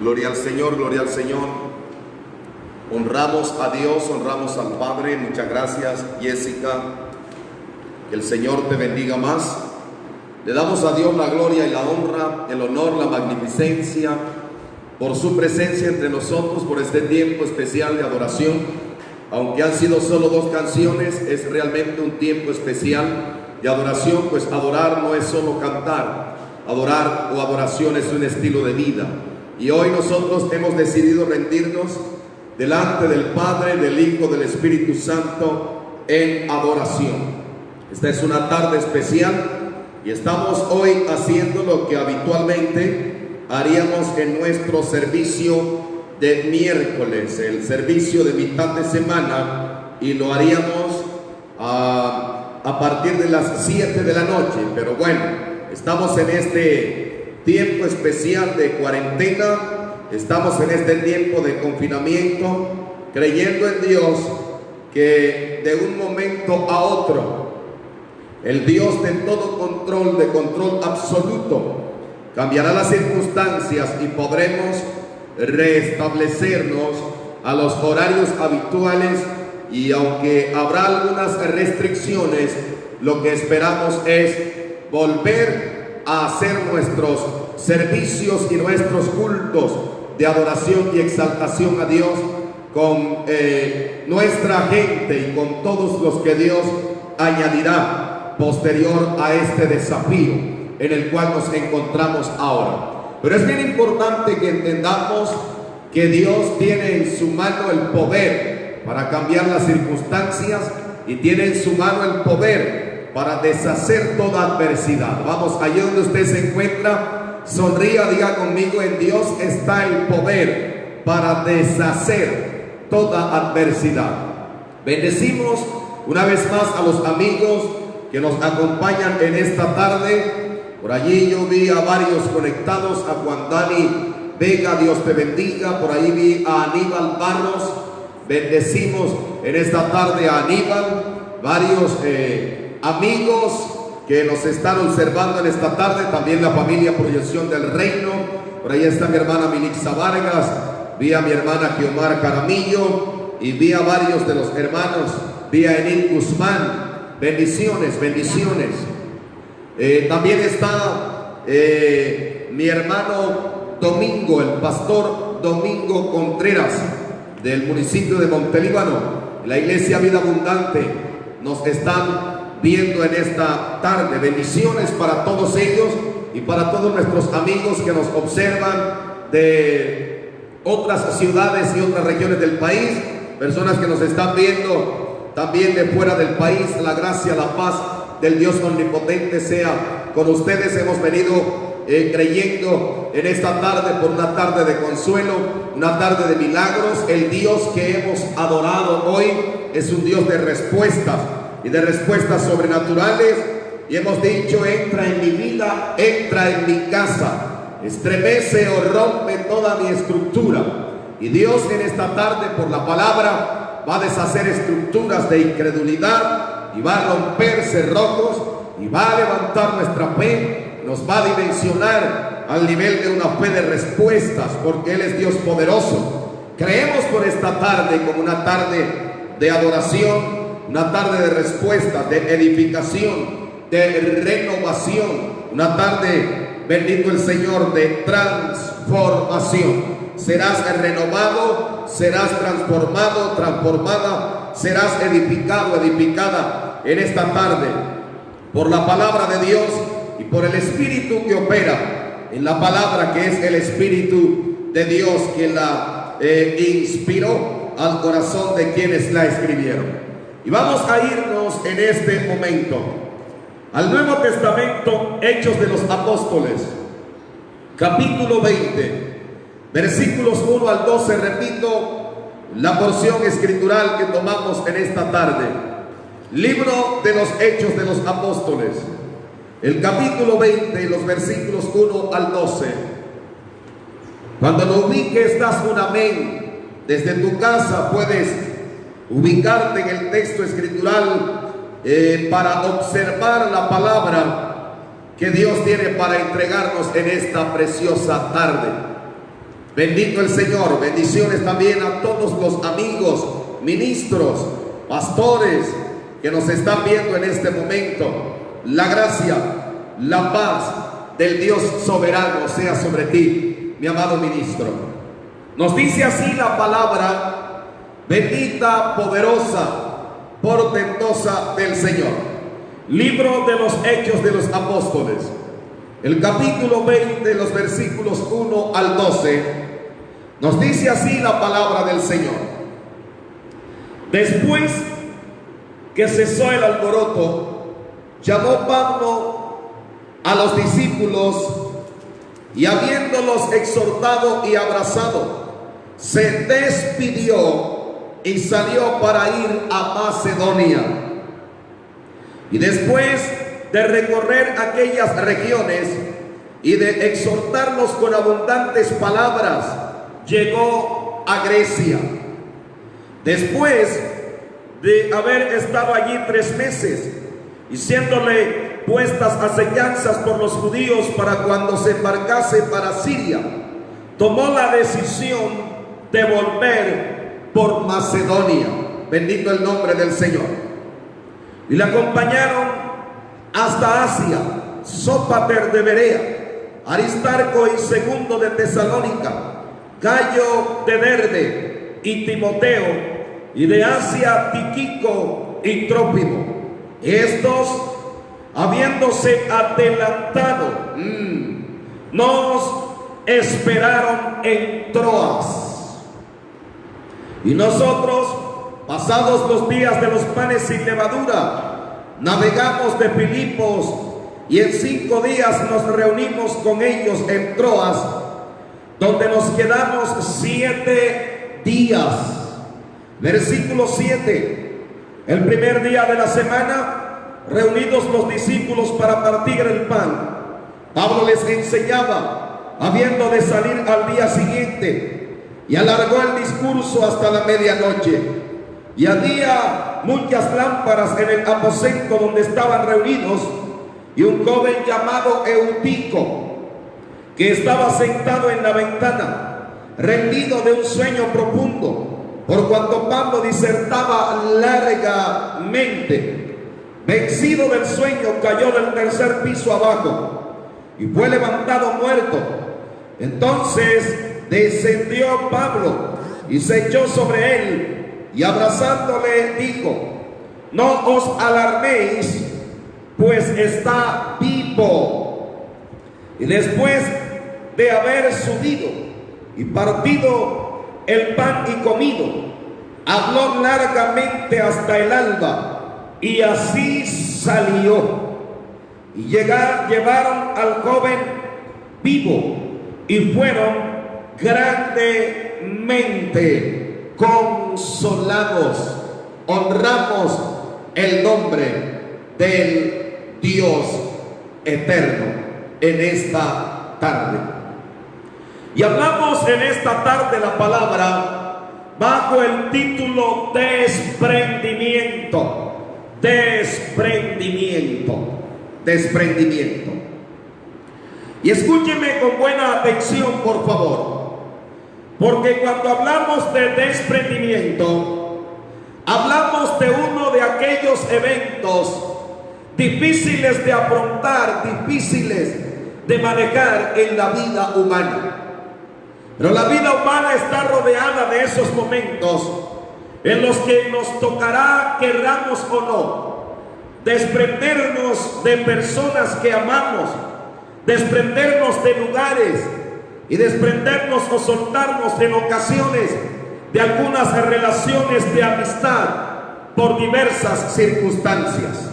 Gloria al Señor, gloria al Señor. Honramos a Dios, honramos al Padre. Muchas gracias, Jessica. Que el Señor te bendiga más. Le damos a Dios la gloria y la honra, el honor, la magnificencia por su presencia entre nosotros, por este tiempo especial de adoración. Aunque han sido solo 2 canciones, es realmente un tiempo especial de adoración, pues adorar no es solo cantar. Adorar o adoración es un estilo de vida. Y hoy nosotros hemos decidido rendirnos delante del Padre, del Hijo, del Espíritu Santo en adoración. Esta es una tarde especial y estamos hoy haciendo lo que habitualmente haríamos en nuestro servicio de miércoles, el servicio de mitad de semana, y lo haríamos a partir de las 7 de la noche. Pero bueno, estamos en este tiempo especial de cuarentena, estamos en este tiempo de confinamiento, creyendo en Dios que de un momento a otro, el Dios de todo control, de control absoluto, cambiará las circunstancias y podremos restablecernos a los horarios habituales. Y aunque habrá algunas restricciones, lo que esperamos es volver a hacer nuestros servicios y nuestros cultos de adoración y exaltación a Dios con nuestra gente y con todos los que Dios añadirá posterior a este desafío en el cual nos encontramos ahora. Pero es bien importante que entendamos que Dios tiene en su mano el poder para cambiar las circunstancias y tiene en su mano el poder para deshacer toda adversidad. Vamos, allí donde usted se encuentra, sonría, diga conmigo: en Dios está el poder para deshacer toda adversidad. Bendecimos una vez más a los amigos que nos acompañan en esta tarde. Por allí yo vi a varios conectados, a Juan Dani Vega, Dios te bendiga. Por ahí vi a Aníbal Barros. Bendecimos en esta tarde a Aníbal, varios amigos que nos están observando en esta tarde, también la familia Proyección del Reino. Por ahí está mi hermana Milixa Vargas, vi a mi hermana Giomar Caramillo y vi a varios de los hermanos, vi a Enil Guzmán. Bendiciones, bendiciones. También está mi hermano Domingo, el pastor Domingo Contreras, del municipio de Montelíbano, la iglesia Vida Abundante. Nos están viendo en esta tarde. Bendiciones para todos ellos y para todos nuestros amigos que nos observan de otras ciudades y otras regiones del país, personas que nos están viendo también de fuera del país. La gracia, la paz del Dios omnipotente sea con ustedes. Hemos venido creyendo en esta tarde por una tarde de consuelo, una tarde de milagros. El Dios que hemos adorado hoy es un Dios de respuestas y de respuestas sobrenaturales, y hemos dicho: entra en mi vida, entra en mi casa, estremece o rompe toda mi estructura. Y Dios en esta tarde, por la palabra, va a deshacer estructuras de incredulidad y va a romper cerrojos y va a levantar nuestra fe, nos va a dimensionar al nivel de una fe de respuestas, porque Él es Dios poderoso. Creemos por esta tarde como una tarde de adoración, una tarde de respuesta, de edificación, de renovación, una tarde, bendito el Señor, de transformación. Serás renovado, serás transformado, transformada, serás edificado, edificada en esta tarde por la palabra de Dios y por el Espíritu que opera en la palabra, que es el Espíritu de Dios quien la inspiró al corazón de quienes la escribieron. Y vamos a irnos en este momento al Nuevo Testamento, Hechos de los Apóstoles, capítulo 20, versículos 1 al 12. Repito la porción escritural que tomamos en esta tarde. Libro de los Hechos de los Apóstoles, el capítulo 20, los versículos 1 al 12. Cuando lo ubiques, das un amén. Desde tu casa puedes ubicarte en el texto escritural para observar la palabra que Dios tiene para entregarnos en esta preciosa tarde. Bendito el Señor. Bendiciones también a todos los amigos, ministros, pastores que nos están viendo en este momento. La gracia, la paz del Dios soberano sea sobre ti, mi amado ministro. Nos dice así la palabra bendita, poderosa, portentosa del Señor. Libro de los Hechos de los Apóstoles, el capítulo 20, los versículos 1 al 12. Nos dice así la palabra del Señor. Después que cesó el alboroto, llamó Pablo a los discípulos y habiéndolos exhortado y abrazado, se despidió y salió para ir a Macedonia. Y después de recorrer aquellas regiones y de exhortarlos con abundantes palabras, llegó a Grecia. Después de haber estado allí 3 meses y siéndole puestas acechanzas por los judíos para cuando se embarcase para Siria, tomó la decisión de volver por Macedonia. Bendito el nombre del Señor. Y le acompañaron hasta Asia, Sópater de Berea, Aristarco y Segundo de Tesalónica, Gayo de Derbe y Timoteo, y de Asia Tíquico y Trófimo. Estos, habiéndose adelantado, nos esperaron en Troas. Y nosotros, pasados los días de los panes sin levadura, navegamos de Filipos y en 5 días nos reunimos con ellos en Troas, donde nos quedamos 7 días. Versículo 7. El primer día de la semana, reunidos los discípulos para partir el pan, Pablo les enseñaba, habiendo de salir al día siguiente, y alargó el discurso hasta la medianoche. Y había muchas lámparas en el aposento donde estaban reunidos, y un joven llamado Eutico, que estaba sentado en la ventana, rendido de un sueño profundo, por cuanto Pablo disertaba largamente, vencido del sueño, cayó del 3er piso abajo y fue levantado muerto. Entonces descendió Pablo y se echó sobre él y abrazándole dijo: no os alarméis, pues está vivo. Y después de haber subido y partido el pan y comido, habló largamente hasta el alba, y así salió. Y llevaron al joven vivo y fueron grandemente consolados. Honramos el nombre del Dios eterno en esta tarde. Y hablamos en esta tarde la palabra bajo el título desprendimiento. Desprendimiento. Desprendimiento. Y escúcheme con buena atención, por favor, porque cuando hablamos de desprendimiento, hablamos de uno de aquellos eventos difíciles de afrontar, difíciles de manejar en la vida humana. Pero la vida humana está rodeada de esos momentos en los que nos tocará, querramos o no, desprendernos de personas que amamos, desprendernos de lugares y desprendernos o soltarnos en ocasiones de algunas relaciones de amistad por diversas circunstancias.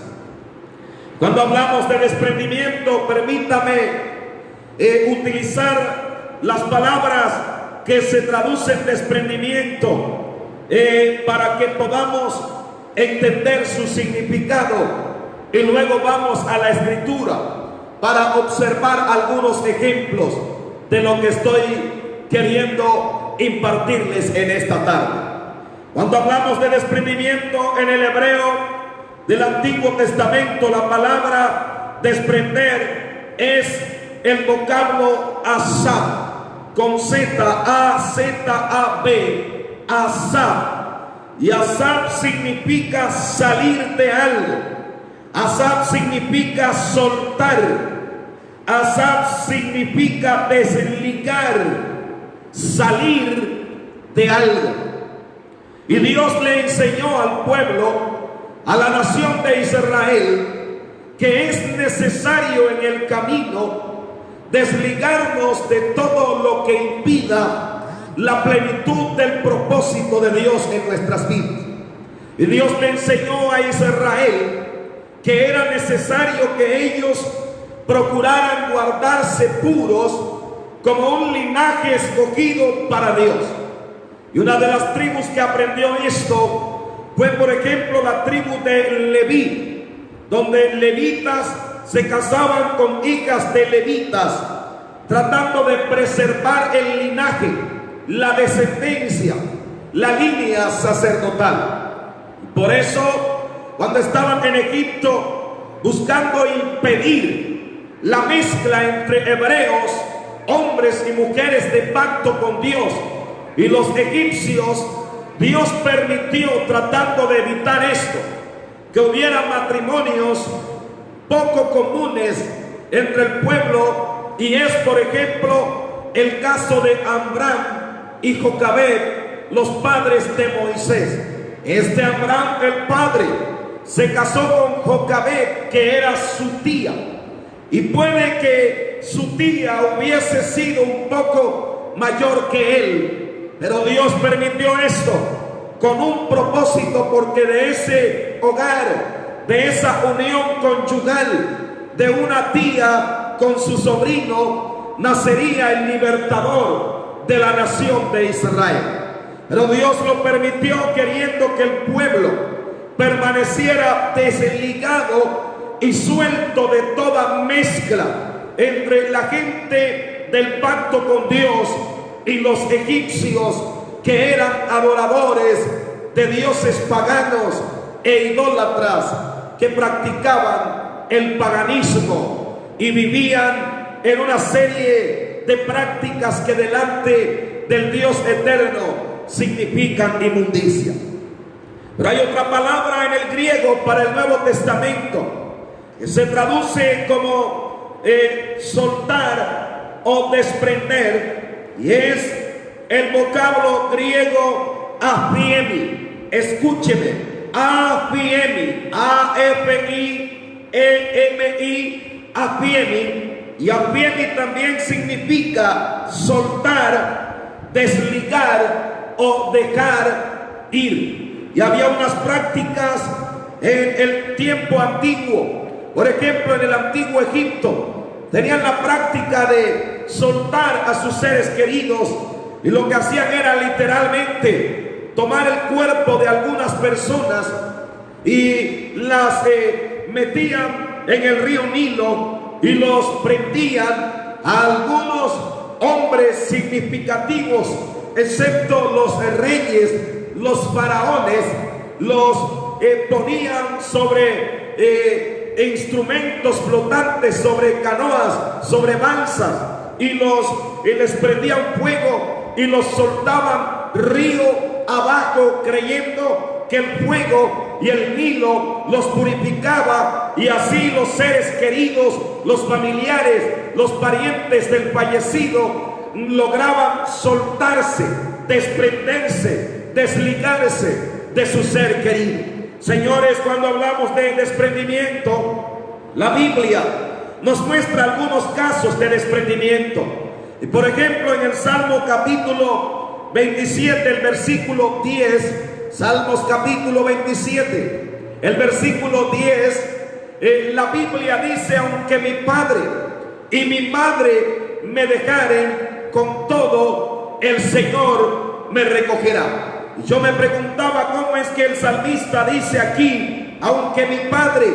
Cuando hablamos de desprendimiento, permítame utilizar las palabras que se traducen desprendimiento para que podamos entender su significado, y luego vamos a la escritura para observar algunos ejemplos de lo que estoy queriendo impartirles en esta tarde. Cuando hablamos de desprendimiento en el hebreo del Antiguo Testamento, la palabra desprender es el vocablo asá, con Z, A-Z-A-B, Asaph. Y Asaph significa salir de algo. Asaph significa soltar. Asaph significa desligar, salir de algo. Y Dios le enseñó al pueblo, a la nación de Israel, que es necesario en el camino desligarnos de todo lo que impida la plenitud del propósito de Dios en nuestras vidas. Y Dios le enseñó a Israel que era necesario que ellos procuraran guardarse puros como un linaje escogido para Dios. Y una de las tribus que aprendió esto fue, por ejemplo, la tribu de Leví, donde levitas se casaban con hijas de levitas, tratando de preservar el linaje, la descendencia, la línea sacerdotal. Por eso, cuando estaban en Egipto buscando impedir la mezcla entre hebreos, hombres y mujeres de pacto con Dios, y los egipcios, Dios permitió, tratando de evitar esto, que hubiera matrimonios poco comunes entre el pueblo, y es, por ejemplo, el caso de Amram y Jocabed, los padres de Moisés. Este Amram, el padre, se casó con Jocabed, que era su tía, y puede que su tía hubiese sido un poco mayor que él, pero Dios permitió esto con un propósito, porque de ese hogar, de esa unión conyugal de una tía con su sobrino, nacería el libertador de la nación de Israel. Pero Dios lo permitió queriendo que el pueblo permaneciera desligado y suelto de toda mezcla entre la gente del pacto con Dios y los egipcios, que eran adoradores de dioses paganos e idólatras, que practicaban el paganismo y vivían en una serie de prácticas que delante del Dios eterno significan inmundicia. Pero hay otra palabra en el griego para el Nuevo Testamento que se traduce como soltar o desprender, y es el vocablo griego afiemi. Escúcheme, afiemi, A-F-I-E-M-I, afiemi. Y afiemi también significa soltar, desligar o dejar ir. Y había unas prácticas en el tiempo antiguo. Por ejemplo, en el antiguo Egipto tenían la práctica de soltar a sus seres queridos, y lo que hacían era literalmente tomar el cuerpo de algunas personas y las metían en el río Nilo y los prendían a algunos hombres significativos, excepto los reyes, los faraones, los ponían sobre instrumentos flotantes, sobre canoas, sobre balsas, y les prendían fuego y los soltaban río abajo, creyendo que el fuego y el Nilo los purificaba, y así los seres queridos, los familiares, los parientes del fallecido lograban soltarse, desprenderse, desligarse de su ser querido. Señores, cuando hablamos de desprendimiento, la Biblia nos muestra algunos casos de desprendimiento. Y por ejemplo, en el Salmo capítulo 27, el versículo 10, Salmos capítulo 27, el versículo 10, la Biblia dice: aunque mi padre y mi madre me dejaren, con todo el Señor me recogerá. Y yo me preguntaba, ¿cómo es que el salmista dice aquí, aunque mi padre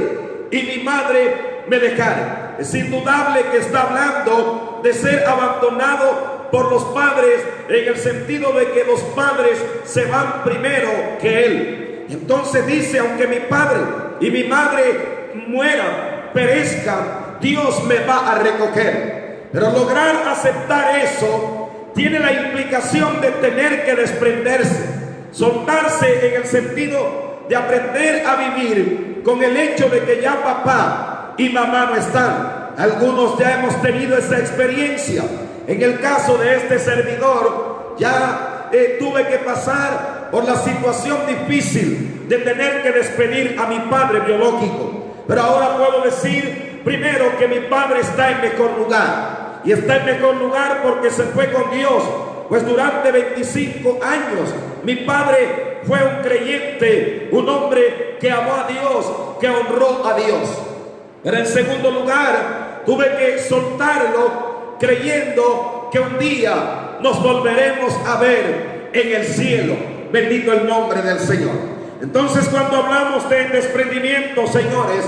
y mi madre me dejaren? Es indudable que está hablando de ser abandonado por los padres, en el sentido de que los padres se van primero que él. Entonces dice: aunque mi padre y mi madre mueran, perezcan, Dios me va a recoger. Pero lograr aceptar eso tiene la implicación de tener que desprenderse, soltarse en el sentido de aprender a vivir con el hecho de que ya papá y mamá no están. Algunos ya hemos tenido esa experiencia. En el caso de este servidor, ya tuve que pasar por la situación difícil de tener que despedir a mi padre biológico. Pero ahora puedo decir, primero, que mi padre está en mejor lugar. Y está en mejor lugar porque se fue con Dios. Pues durante 25 años mi padre fue un creyente, un hombre que amó a Dios, que honró a Dios. Pero en segundo lugar, tuve que soltarlo creyendo que un día nos volveremos a ver en el cielo. Bendito el nombre del Señor. Entonces, cuando hablamos de desprendimiento, señores,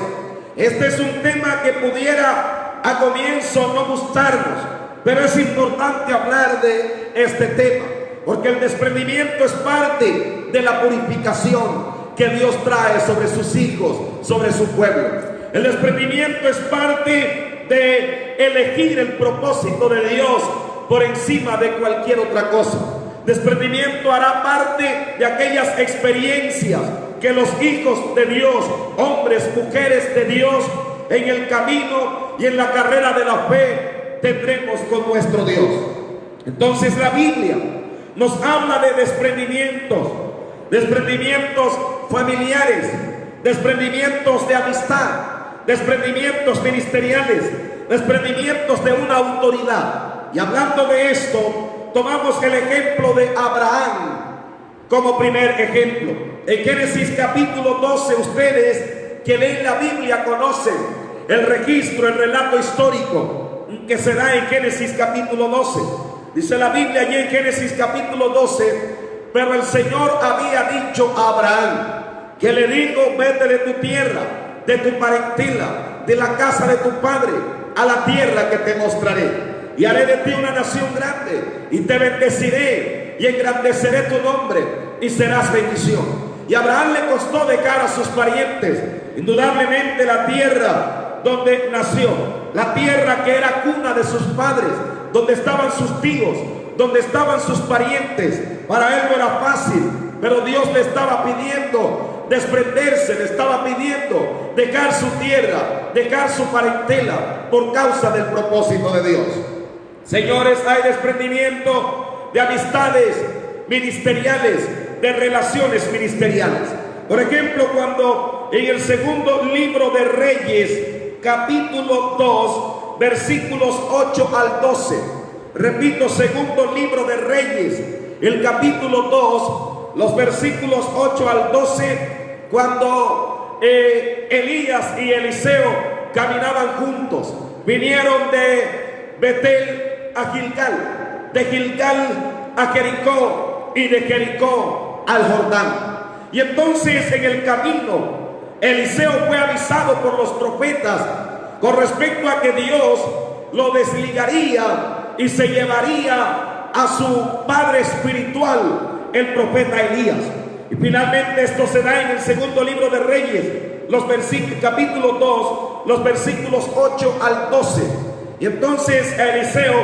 este es un tema que pudiera a comienzo no gustarnos, pero es importante hablar de este tema, porque el desprendimiento es parte de la purificación que Dios trae sobre sus hijos, sobre su pueblo. El desprendimiento es parte de elegir el propósito de Dios por encima de cualquier otra cosa. Desprendimiento hará parte de aquellas experiencias que los hijos de Dios, hombres, mujeres de Dios, en el camino y en la carrera de la fe tendremos con nuestro Dios. Entonces la Biblia nos habla de desprendimientos familiares, desprendimientos de amistad, desprendimientos ministeriales, desprendimientos de una autoridad. Y hablando de esto, tomamos el ejemplo de Abraham como primer ejemplo. En Génesis capítulo 12, ustedes que leen la Biblia conocen el registro, el relato histórico que se da en Génesis capítulo 12. Dice la Biblia allí en Génesis capítulo 12: pero el Señor había dicho a Abraham, que le dijo: vete de tu tierra, de tu parentela, de la casa de tu padre, a la tierra que te mostraré, y haré de ti una nación grande, y te bendeciré, y engrandeceré tu nombre, y serás bendición. Y a Abraham le costó dejar a sus parientes, indudablemente la tierra donde nació, la tierra que era cuna de sus padres, donde estaban sus tíos, donde estaban sus parientes. Para él no era fácil, pero Dios le estaba pidiendo desprenderse, le estaba pidiendo dejar su tierra, dejar su parentela por causa del propósito de Dios. Señores, hay desprendimiento de amistades ministeriales, de relaciones ministeriales. Por ejemplo, cuando en el segundo libro de Reyes, capítulo 2, versículos 8 al 12, repito, segundo libro de Reyes, el capítulo 2, los versículos 8 al 12, cuando Elías y Eliseo caminaban juntos, vinieron de Betel a Gilgal, de Gilgal a Jericó y de Jericó al Jordán. Y entonces en el camino Eliseo fue avisado por los profetas con respecto a que Dios lo desligaría y se llevaría a su padre espiritual, el profeta Elías. Y finalmente esto se da en el segundo libro de Reyes, los versículos, capítulo 2, los versículos 8 al 12. Y entonces a Eliseo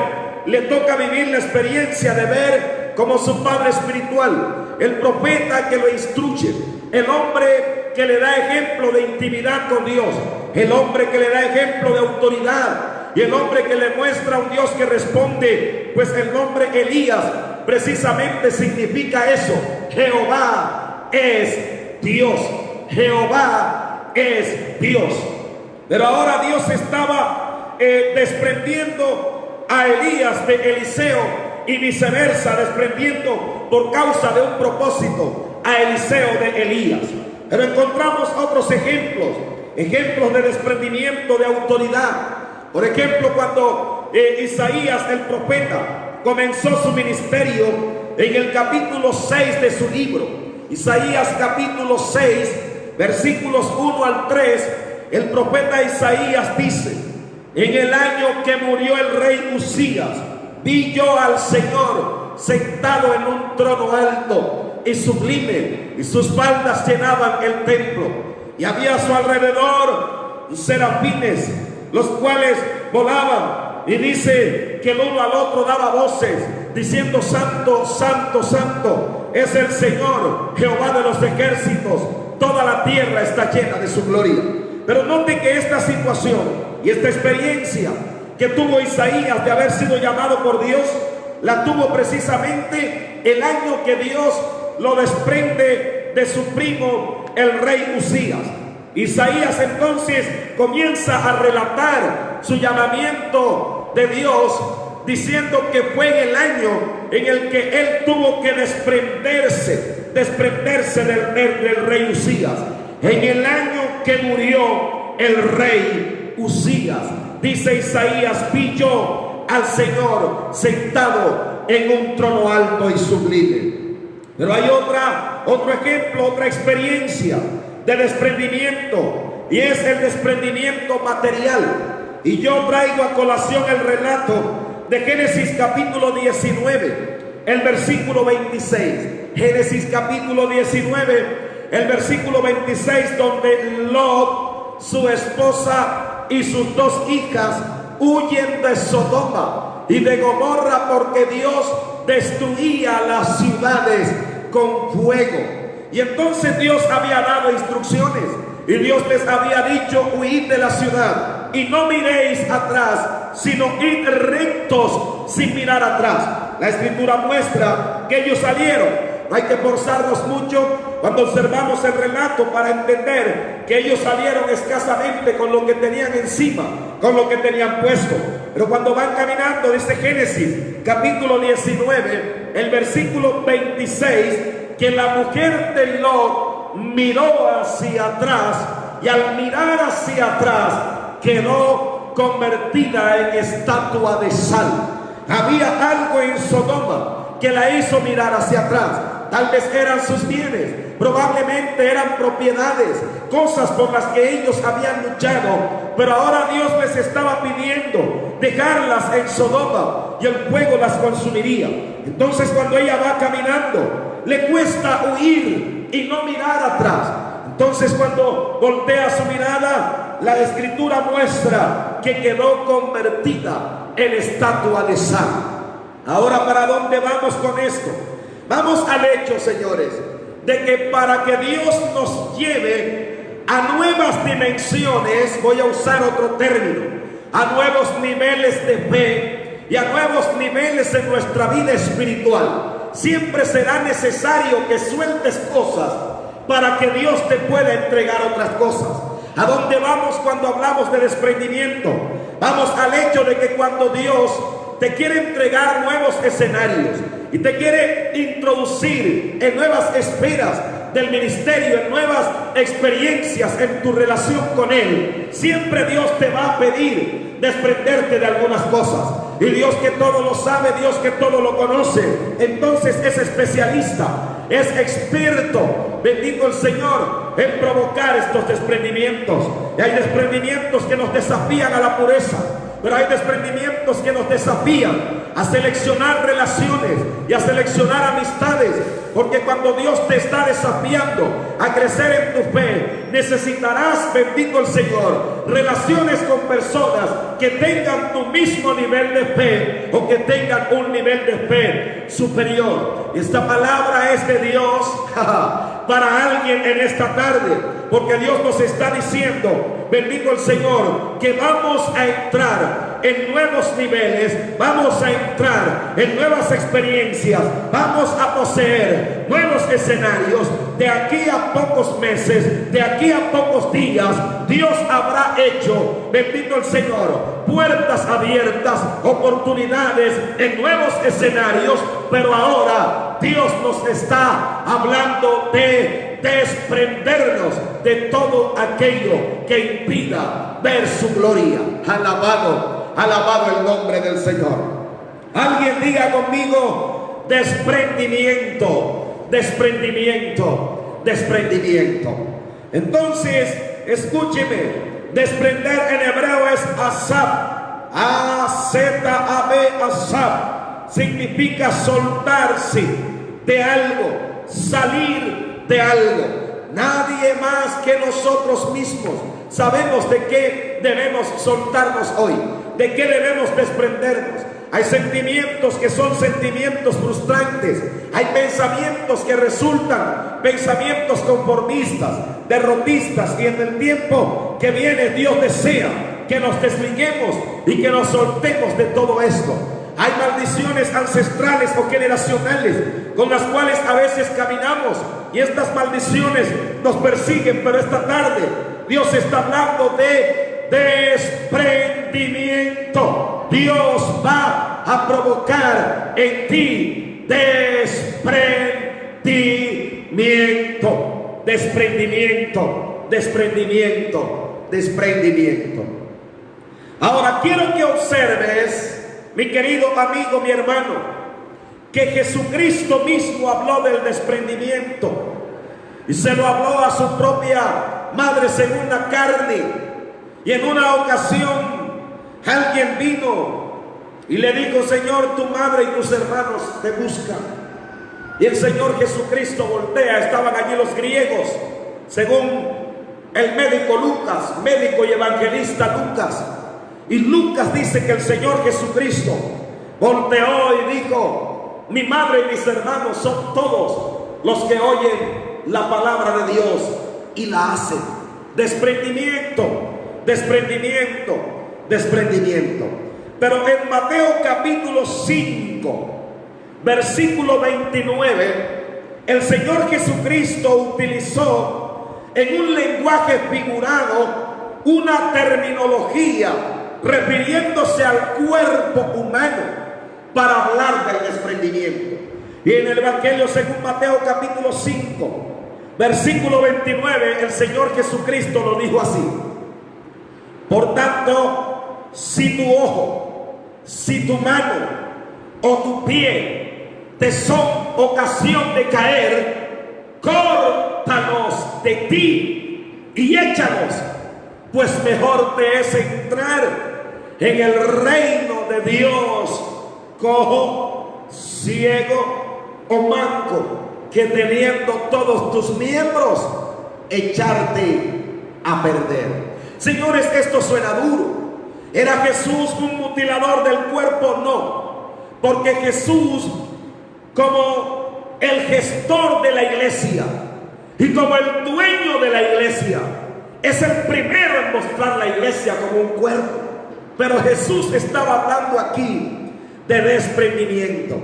le toca vivir la experiencia de ver como su padre espiritual, el profeta que lo instruye, el hombre que le da ejemplo de intimidad con Dios, el hombre que le da ejemplo de autoridad, y el hombre que le muestra a un Dios que responde. Pues el nombre Elías precisamente significa eso: Jehová es Dios, Jehová es Dios. Pero ahora Dios estaba desprendiendo a Elías de Eliseo, y viceversa, desprendiendo por causa de un propósito a Eliseo de Elías. Pero encontramos otros ejemplos de desprendimiento de autoridad. Por ejemplo, cuando Isaías el profeta comenzó su ministerio, en el capítulo 6 de su libro, Isaías capítulo 6, versículos 1 al 3, el profeta Isaías dice: en el año que murió el rey Uzías, vi yo al Señor sentado en un trono alto y sublime, y sus faldas llenaban el templo, y había a su alrededor serafines, los cuales volaban, y dice que el uno al otro daba voces, diciendo: santo, santo, santo es el Señor, Jehová de los ejércitos, toda la tierra está llena de su gloria. Pero note que esta situación y esta experiencia que tuvo Isaías de haber sido llamado por Dios, la tuvo precisamente el año que Dios lo desprende de su primo, el rey Usías. Isaías entonces comienza a relatar su llamamiento de Dios, diciendo que fue en el año en el que él tuvo que desprenderse del rey Usías, en el año que murió el rey Usías. Dice Isaías: vi yo al Señor sentado en un trono alto y sublime. Pero hay otro ejemplo, otra experiencia de desprendimiento, y es el desprendimiento material. Y yo traigo a colación el relato de Génesis capítulo 19, el versículo 26. Génesis capítulo 19, el versículo 26, donde Lot, su esposa y sus dos hijas huyen de Sodoma y de Gomorra, porque Dios destruía las ciudades con fuego. Y entonces Dios había dado instrucciones, y Dios les había dicho: huid de la ciudad y no miréis atrás, sino id rectos sin mirar atrás. La escritura muestra que ellos salieron. No hay que forzarnos mucho cuando observamos el relato para entender que ellos salieron escasamente con lo que tenían encima, con lo que tenían puesto. Pero cuando van caminando, dice Génesis capítulo 19, el versículo 26, que la mujer de Lot miró hacia atrás, y al mirar hacia atrás quedó convertida en estatua de sal. Había algo en Sodoma que la hizo mirar hacia atrás. Tal vez eran sus bienes, probablemente eran propiedades, cosas por las que ellos habían luchado, pero ahora Dios les estaba pidiendo dejarlas en Sodoma y el fuego las consumiría. Entonces, cuando ella va caminando, le cuesta huir y no mirar atrás. Entonces, cuando voltea su mirada, la escritura muestra que quedó convertida en estatua de sal. Ahora, ¿para dónde vamos con esto? Vamos al hecho, señores, de que para que Dios nos lleve a nuevas dimensiones, voy a usar otro término, a nuevos niveles de fe y a nuevos niveles en nuestra vida espiritual, siempre será necesario que sueltes cosas para que Dios te pueda entregar otras cosas. ¿A dónde vamos cuando hablamos de desprendimiento? Vamos al hecho de que cuando Dios te quiere entregar nuevos escenarios y te quiere introducir en nuevas esferas del ministerio, en nuevas experiencias en tu relación con Él, siempre Dios te va a pedir desprenderte de algunas cosas. Y Dios, que todo lo sabe, Dios que todo lo conoce, entonces es especialista, es experto, bendito el Señor, en provocar estos desprendimientos. Y hay desprendimientos que nos desafían a la pureza, pero hay desprendimientos que nos desafían a seleccionar relaciones y a seleccionar amistades, porque cuando Dios te está desafiando a crecer en tu fe, necesitarás, bendito el Señor, relaciones con personas que tengan tu mismo nivel de fe o que tengan un nivel de fe superior. Esta palabra es de Dios para alguien en esta tarde, porque Dios nos está diciendo, bendito el Señor, que vamos a entrar en nuevos niveles, vamos a entrar en nuevas experiencias, vamos a poseer nuevos escenarios. De aquí a pocos meses, de aquí a pocos días, Dios habrá hecho, bendito el Señor, puertas abiertas, oportunidades en nuevos escenarios. Pero ahora Dios nos está hablando de desprendernos de todo aquello que impida ver su gloria. Alabado, alabado el nombre del Señor. Alguien diga conmigo: desprendimiento, desprendimiento, desprendimiento. Entonces, escúcheme, desprender en hebreo es asab, A-Z-A-B, asab. Significa soltarse de algo, salir de algo. Nadie más que nosotros mismos sabemos de qué debemos soltarnos hoy, de qué debemos desprendernos. Hay sentimientos que son sentimientos frustrantes. Hay pensamientos que resultan pensamientos conformistas, derrotistas. Y en el tiempo que viene, Dios desea que nos desliguemos y que nos soltemos de todo esto. Hay maldiciones ancestrales o generacionales con las cuales a veces caminamos, y estas maldiciones nos persiguen. Pero esta tarde Dios está hablando de desprendimiento. Dios va a provocar en ti desprendimiento. Desprendimiento. Ahora quiero que observes, mi querido amigo, mi hermano, que Jesucristo mismo habló del desprendimiento, y se lo habló a su propia madre según la carne. Y en una ocasión alguien vino y le dijo: Señor, tu madre y tus hermanos te buscan. Y el Señor Jesucristo voltea. Estaban allí los griegos, según el médico Lucas, médico y evangelista Lucas. Y Lucas dice que el Señor Jesucristo volteó y dijo: mi madre y mis hermanos son todos los que oyen la palabra de Dios y la hacen. Desprendimiento. Pero en Mateo capítulo 5, versículo 29, el Señor Jesucristo utilizó en un lenguaje figurado una terminología refiriéndose al cuerpo humano para hablar del desprendimiento. Y en el Evangelio según Mateo capítulo 5, versículo 29, el Señor Jesucristo lo dijo así: por tanto, si tu ojo, si tu mano o tu pie te son ocasión de caer, córtalos de ti y échalos, pues mejor te es entrar en el reino de Dios cojo, ciego o manco, que teniendo todos tus miembros echarte a perder. Señores, esto suena duro. ¿Era Jesús un mutilador del cuerpo? No, porque Jesús, como el gestor de la iglesia y como el dueño de la iglesia, es el primero en mostrar la iglesia como un cuerpo. Pero Jesús estaba hablando aquí de desprendimiento.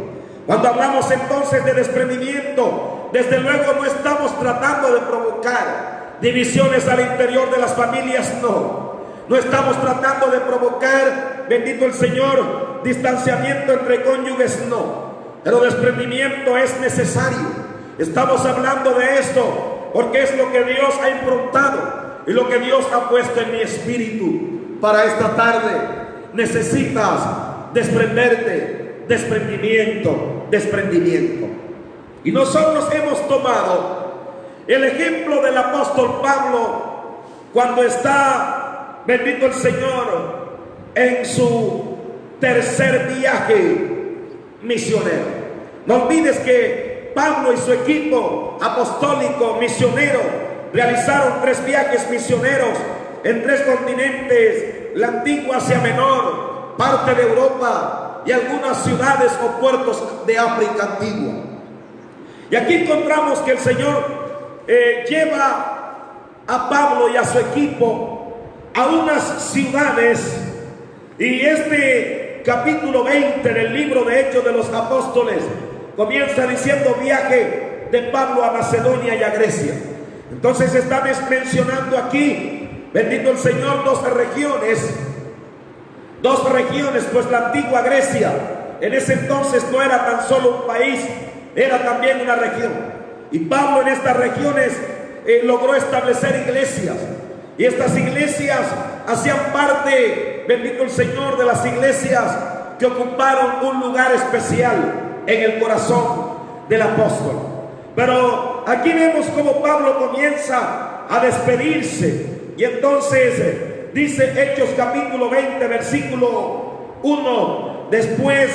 Cuando hablamos entonces de desprendimiento, desde luego no estamos tratando de provocar divisiones al interior de las familias, no estamos tratando de provocar, bendito el Señor, distanciamiento entre cónyuges, no. Pero desprendimiento es necesario. Estamos hablando de esto porque es lo que Dios ha improntado y lo que Dios ha puesto en mi espíritu para esta tarde. Necesitas desprenderte, desprendimiento. Y nosotros hemos tomado el ejemplo del apóstol Pablo cuando está, bendito el Señor, en su tercer viaje misionero. No olvides que Pablo y su equipo apostólico misionero realizaron 3 viajes misioneros en 3 continentes: la antigua Asia Menor, parte de Europa y algunas ciudades o puertos de África antigua. Y aquí encontramos que el Señor lleva a Pablo y a su equipo a unas ciudades, y este capítulo 20 del libro de Hechos de los Apóstoles comienza diciendo: viaje de Pablo a Macedonia y a Grecia. Entonces están mencionando aquí, bendito el Señor, dos regiones, pues la antigua Grecia en ese entonces no era tan solo un país, era también una región. Y Pablo en estas regiones logró establecer iglesias, y estas iglesias hacían parte, bendito el Señor, de las iglesias que ocuparon un lugar especial en el corazón del apóstol. Pero aquí vemos cómo Pablo comienza a despedirse, y entonces dice Hechos capítulo 20 versículo 1: después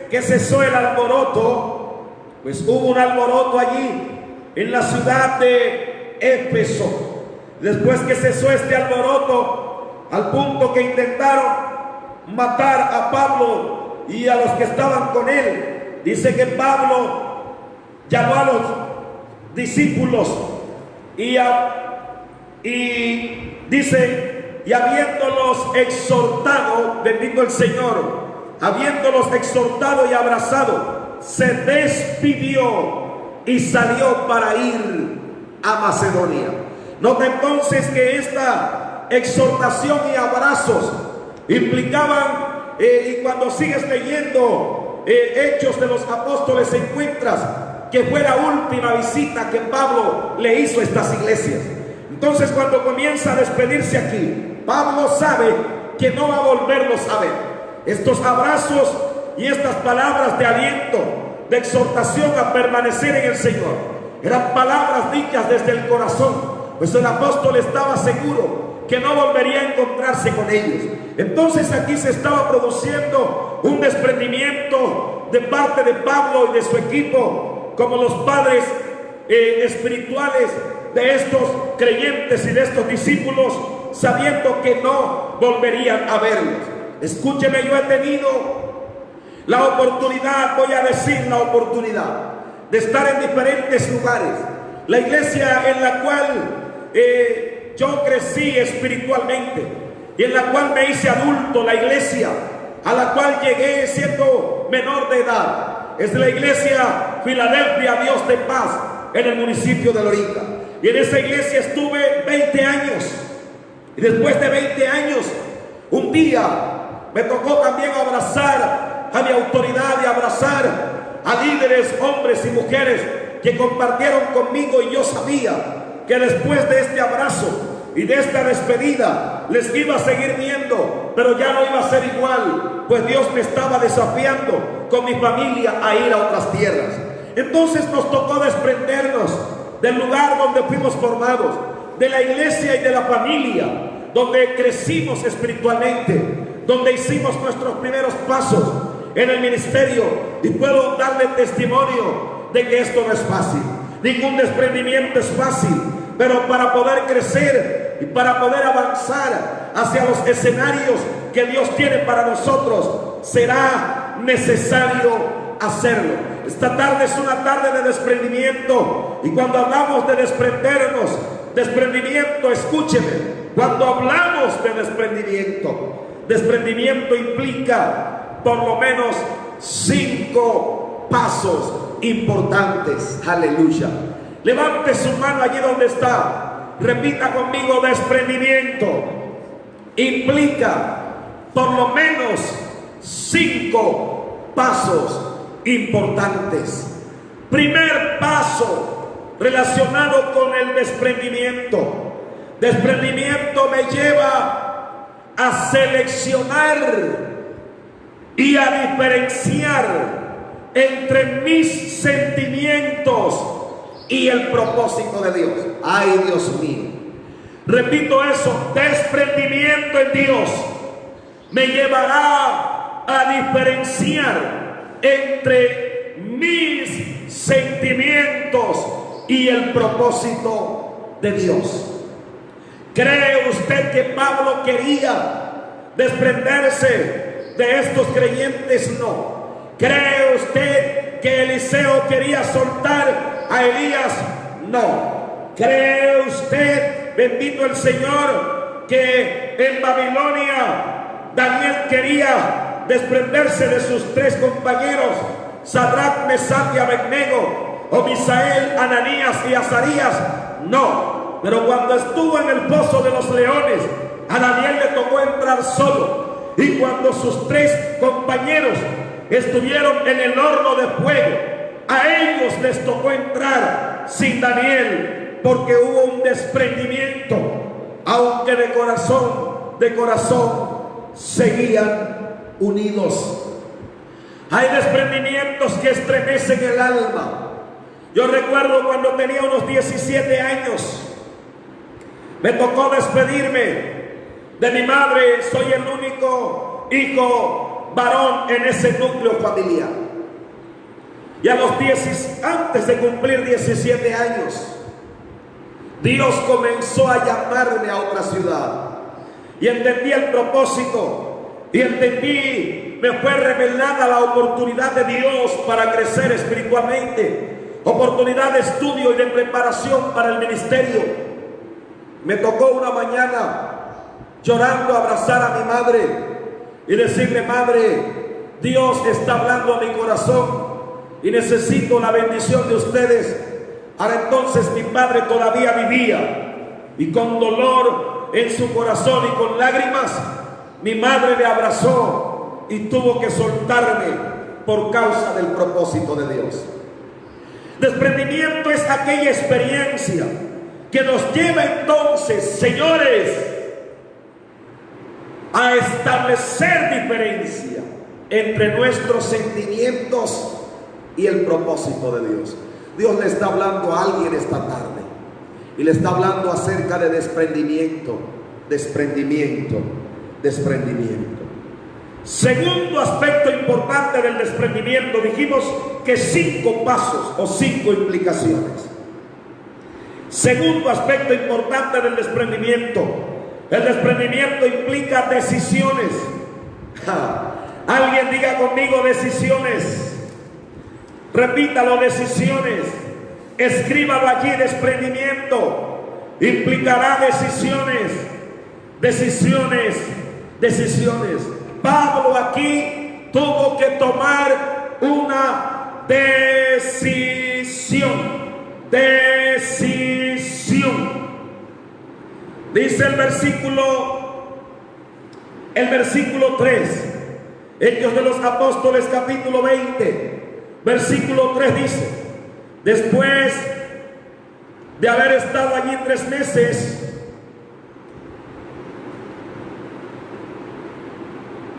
que cesó el alboroto, pues hubo un alboroto allí en la ciudad de Éfeso. Después que cesó este alboroto, al punto que intentaron matar a Pablo y a los que estaban con él. Dice que Pablo llamó a los discípulos y dice, y habiéndolos exhortado, bendito el Señor, habiéndolos exhortado y abrazado, se despidió y salió para ir a Macedonia. Nota entonces que esta exhortación y abrazos implicaban, y cuando sigues leyendo Hechos de los Apóstoles, encuentras que fue la última visita que Pablo le hizo a estas iglesias. Entonces, cuando comienza a despedirse aquí, Pablo sabe que no va a volverlos a ver. Estos abrazos y estas palabras de aliento, de exhortación a permanecer en el Señor, eran palabras dichas desde el corazón, pues el apóstol estaba seguro que no volvería a encontrarse con ellos. Entonces aquí se estaba produciendo un desprendimiento de parte de Pablo y de su equipo, como los padres espirituales de estos creyentes y de estos discípulos, sabiendo que no volverían a verlos. Escúcheme, yo he tenido la oportunidad, voy a decir la oportunidad, de estar en diferentes lugares. La iglesia en la cual yo crecí espiritualmente y en la cual me hice adulto, la iglesia a la cual llegué siendo menor de edad, es la iglesia Filadelfia Dios de Paz, en el municipio de Lorica. Y en esa iglesia estuve 20 años. Y después de 20 años, un día me tocó también abrazar a mi autoridad y abrazar a líderes, hombres y mujeres que compartieron conmigo, y yo sabía que después de este abrazo y de esta despedida les iba a seguir viendo, pero ya no iba a ser igual, pues Dios me estaba desafiando con mi familia a ir a otras tierras. Entonces nos tocó desprendernos del lugar donde fuimos formados, de la iglesia y de la familia, donde crecimos espiritualmente, donde hicimos nuestros primeros pasos en el ministerio, y puedo darle testimonio de que esto no es fácil. Ningún desprendimiento es fácil, pero para poder crecer y para poder avanzar hacia los escenarios que Dios tiene para nosotros, será necesario hacerlo. Esta tarde es una tarde de desprendimiento, y cuando hablamos de desprendernos, desprendimiento, escúcheme, cuando hablamos de desprendimiento implica por lo menos 5 pasos importantes. Aleluya. Levante su mano allí donde está, repita conmigo: desprendimiento implica por lo menos 5 pasos importantes. Primer paso relacionado con el desprendimiento. Desprendimiento me lleva a seleccionar y a diferenciar entre mis sentimientos y el propósito de Dios. Ay, Dios mío. Repito eso: desprendimiento en Dios me llevará a diferenciar entre mis sentimientos y el propósito de Dios. ¿Cree usted que Pablo quería desprenderse de estos creyentes? No. ¿Cree usted que Eliseo quería soltar a Elías? No. ¿Cree usted, bendito el Señor, que en Babilonia Daniel quería desprenderse de sus 3 compañeros, Sadrach, Mesach y Abednego, o Misael, Ananías y Azarías? No. Pero cuando estuvo en el pozo de los leones, a Daniel le tocó entrar solo, y cuando sus 3 compañeros estuvieron en el horno de fuego, a ellos les tocó entrar sin Daniel, porque hubo un desprendimiento, aunque de corazón seguían unidos. Hay desprendimientos que estremecen el alma. Yo recuerdo cuando tenía unos 17 años, me tocó despedirme de mi madre. Soy el único hijo varón en ese núcleo familiar. Y a los antes de cumplir 17 años, Dios comenzó a llamarme a otra ciudad. Y entendí el propósito, y entendí me fue revelada la oportunidad de Dios para crecer espiritualmente, oportunidad de estudio y de preparación para el ministerio. Me tocó una mañana llorando abrazar a mi madre y decirle: madre, Dios está hablando a mi corazón y necesito la bendición de ustedes. Ahora entonces mi padre todavía vivía, y con dolor en su corazón y con lágrimas, mi madre me abrazó y tuvo que soltarme por causa del propósito de Dios. Desprendimiento es aquella experiencia que nos lleva entonces, señores, a establecer diferencia entre nuestros sentimientos y el propósito de Dios. Dios le está hablando a alguien esta tarde y le está hablando acerca de desprendimiento. Segundo aspecto importante del desprendimiento, dijimos que 5 pasos o 5 implicaciones. Segundo aspecto importante del desprendimiento: el desprendimiento implica decisiones. Alguien diga conmigo: decisiones. Repítalo: decisiones. Escríbalo allí: desprendimiento implicará decisiones. Pablo aquí tuvo que tomar una decisión. Dice el versículo 3, Hechos de los Apóstoles capítulo 20, versículo 3 dice: después de haber estado allí 3 meses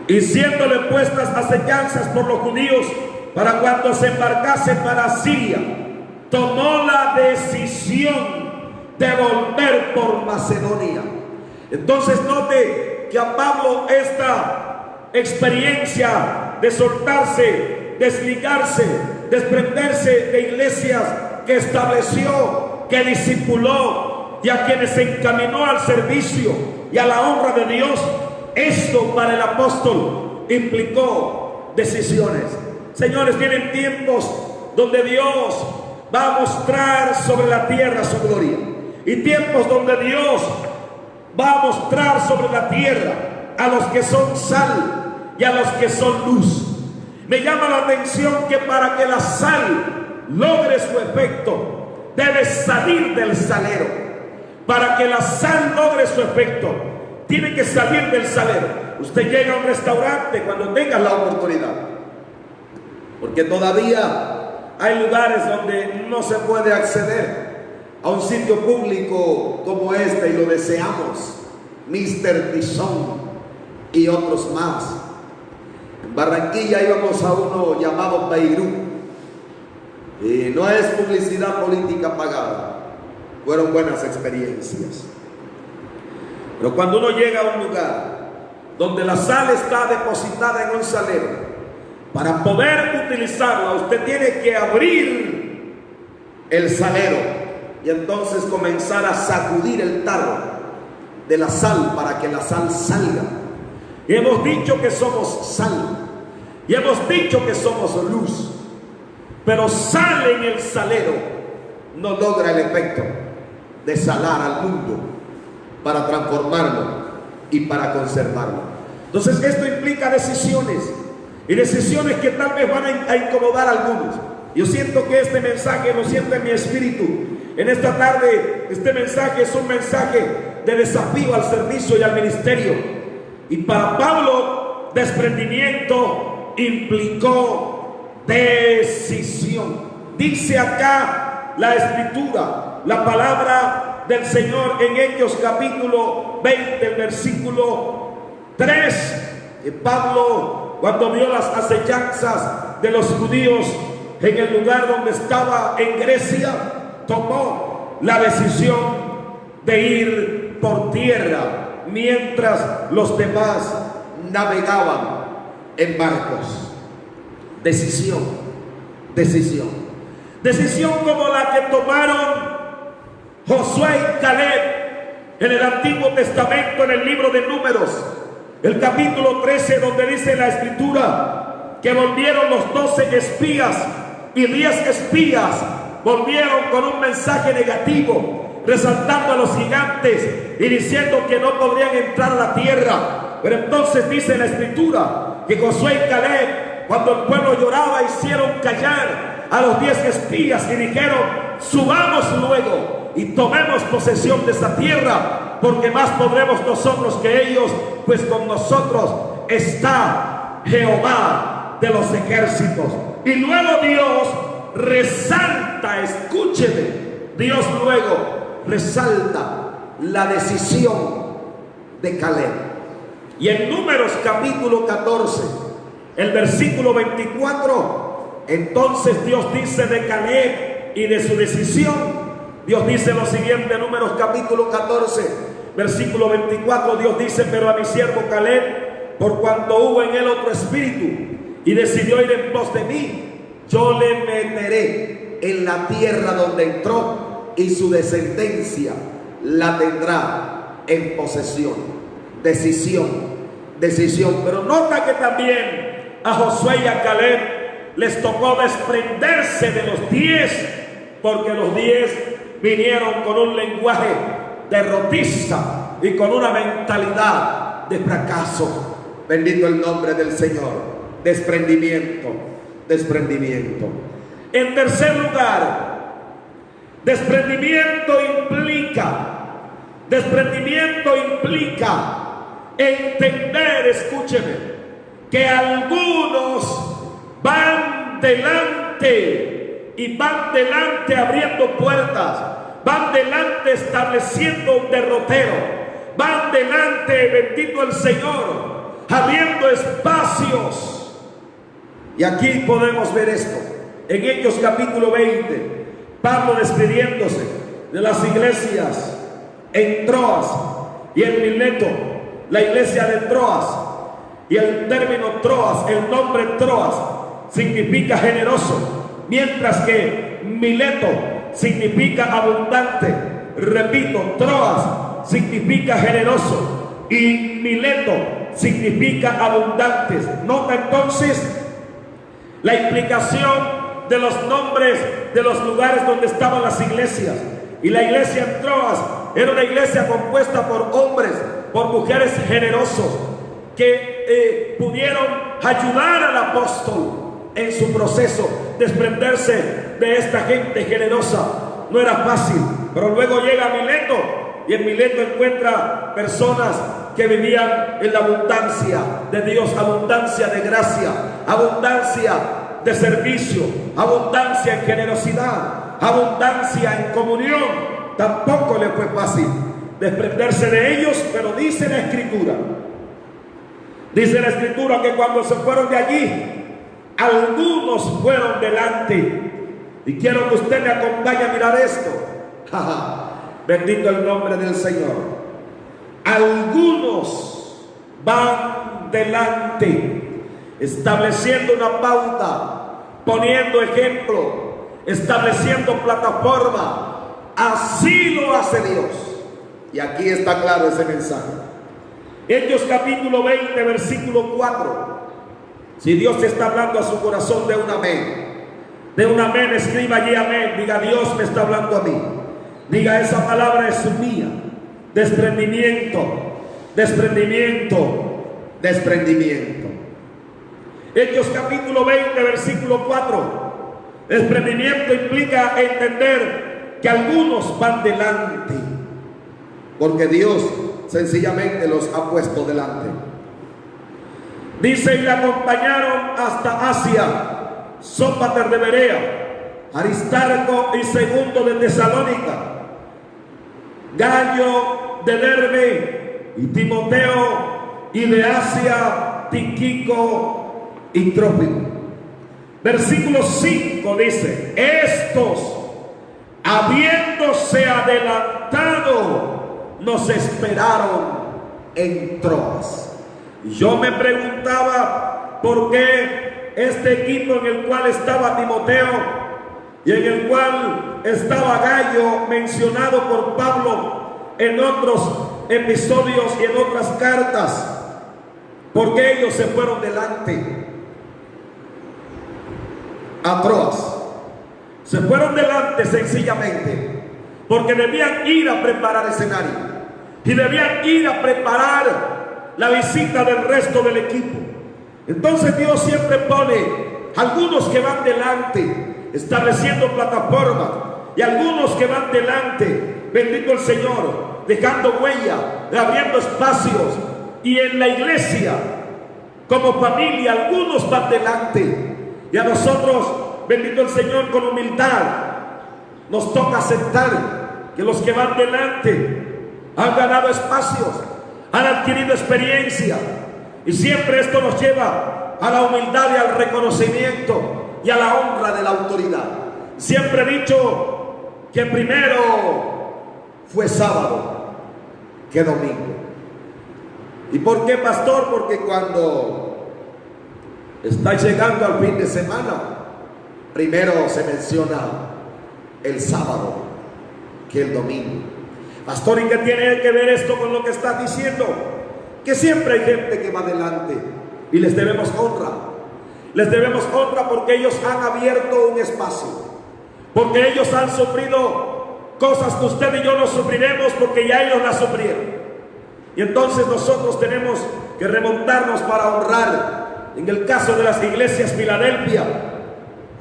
y siéndole puestas acechanzas por los judíos para cuando se embarcasen para Siria, tomó la decisión de volver por Macedonia. Entonces note que a Pablo esta experiencia de soltarse, desligarse, desprenderse de iglesias que estableció, que discipuló y a quienes se encaminó al servicio y a la honra de Dios, esto para el apóstol implicó decisiones. Señores, vienen tiempos donde Dios va a mostrar sobre la tierra su gloria, y tiempos donde Dios va a mostrar sobre la tierra a los que son sal y a los que son luz. Me llama la atención que para que la sal logre su efecto, debe salir del salero. Para que la sal logre su efecto, tiene que salir del salero. Usted llega a un restaurante cuando tenga la oportunidad, porque todavía hay lugares donde no se puede acceder a un sitio público como este, y lo deseamos. Mr. Tizón y otros más. En Barranquilla íbamos a uno llamado Beirut, y no es publicidad política pagada, fueron buenas experiencias. Pero cuando uno llega a un lugar donde la sal está depositada en un salero, para poder utilizarla usted tiene que abrir el salero y entonces comenzar a sacudir el tarro de la sal para que la sal salga. Y hemos dicho que somos sal, y hemos dicho que somos luz, pero sal en el salero no logra el efecto de salar al mundo para transformarlo y para conservarlo. Entonces esto implica decisiones, y decisiones que tal vez van a incomodar a algunos. Yo siento que este mensaje lo siento en mi espíritu. En esta tarde, este mensaje es un mensaje de desafío al servicio y al ministerio. Y para Pablo, desprendimiento implicó decisión. Dice acá la escritura, la palabra del Señor en Hechos capítulo 20, versículo 3. Pablo, cuando vio las acechanzas de los judíos en el lugar donde estaba en Grecia, tomó la decisión de ir por tierra mientras los demás navegaban en barcos. Decisión como la que tomaron Josué y Caleb en el Antiguo Testamento, en el libro de Números, El capítulo 13, donde dice la escritura que volvieron los 12 espías y 10 espías volvieron con un mensaje negativo, resaltando a los gigantes y diciendo que no podrían entrar a la tierra. Pero entonces dice la escritura que Josué y Caleb, cuando el pueblo lloraba, hicieron callar a los 10 espías y dijeron: subamos luego y tomemos posesión de esta tierra, porque más podremos nosotros que ellos, pues con nosotros está Jehová de los ejércitos. Y luego Dios resalta, escúcheme, Dios luego resalta la decisión de Caleb. Y en Números capítulo 14, el versículo 24, entonces Dios dice de Caleb y de su decisión. Dios dice lo siguiente, Números capítulo 14, versículo 24, Dios dice: pero a mi siervo Caleb, por cuanto hubo en él otro espíritu y decidió ir en pos de mí, yo le meteré en la tierra donde entró, y su descendencia la tendrá en posesión. Decisión. Pero nota que también a Josué y a Caleb les tocó desprenderse de los 10, porque los 10 vinieron con un lenguaje derrotista y con una mentalidad de fracaso. Bendito el nombre del Señor. Desprendimiento. En tercer lugar, desprendimiento implica entender, escúcheme, que algunos van delante y van delante abriendo puertas, van delante estableciendo un derrotero, van delante, bendito el Señor, abriendo espacios. Y aquí podemos ver esto en Hechos capítulo 20, Pablo despidiéndose de las iglesias en Troas y en Mileto, la iglesia de Troas. Y el término Troas, el nombre Troas significa generoso, mientras que Mileto significa abundante. Repito, Troas significa generoso y Mileto significa abundantes. Nota entonces la implicación de los nombres de los lugares donde estaban las iglesias. Y la iglesia en Troas era una iglesia compuesta por hombres, por mujeres generosos, que pudieron ayudar al apóstol en su proceso. Desprenderse de esta gente generosa no era fácil, pero luego llega a Mileto, y en Mileto encuentra personas que vivían en la abundancia de Dios, abundancia de gracia, abundancia de servicio, abundancia en generosidad, abundancia en comunión. Tampoco le fue fácil desprenderse de ellos, pero dice la escritura que cuando se fueron de allí, algunos fueron delante. Y quiero que usted me acompañe a mirar esto. Bendito el nombre del Señor. Algunos van delante, estableciendo una pauta, poniendo ejemplo, estableciendo plataforma. Así lo hace Dios. Y aquí está claro ese mensaje. Hechos capítulo 20, versículo 4. Si Dios está hablando a su corazón, de un amén. De un amén, escriba allí amén. Diga: Dios me está hablando a mí. Diga: esa palabra es mía. Desprendimiento. Hechos capítulo 20, versículo 4. Desprendimiento implica entender que algunos van delante, porque Dios sencillamente los ha puesto delante. Dice: y le acompañaron hasta Asia Sópater de Berea, Aristarco y Segundo de Tesalónica, Gallo de Derbe y Timoteo, y de Asia Tíquico y Trófimo. Versículo 5 dice: estos, habiéndose adelantado, nos esperaron en Troas. Yo me preguntaba por qué este equipo en el cual estaba Timoteo y en el cual estaba Gallo, mencionado por Pablo en otros episodios y en otras cartas, porque ellos se fueron delante a Troas. Se fueron delante sencillamente porque debían ir a preparar escenario y debían ir a preparar la visita del resto del equipo. Entonces Dios siempre pone algunos que van delante estableciendo plataformas y algunos que van delante, bendito el Señor, dejando huella, abriendo espacios. Y en la iglesia como familia algunos van delante, y a nosotros, bendito el Señor, con humildad nos toca aceptar que los que van delante han ganado espacios, han adquirido experiencia, y siempre esto nos lleva a la humildad y al reconocimiento y a la honra de la autoridad. Siempre he dicho que primero fue sábado que domingo. ¿Y por qué, pastor? Porque cuando está llegando al fin de semana, primero se menciona el sábado que el domingo. Pastor, ¿y qué tiene que ver esto con lo que estás diciendo? Que siempre hay gente que va adelante y les debemos honra. Les debemos honra porque ellos han abierto un espacio, porque ellos han sufrido cosas que usted y yo no sufriremos porque ya ellos las sufrieron. Y entonces nosotros tenemos que remontarnos para honrar, en el caso de las iglesias Filadelfia,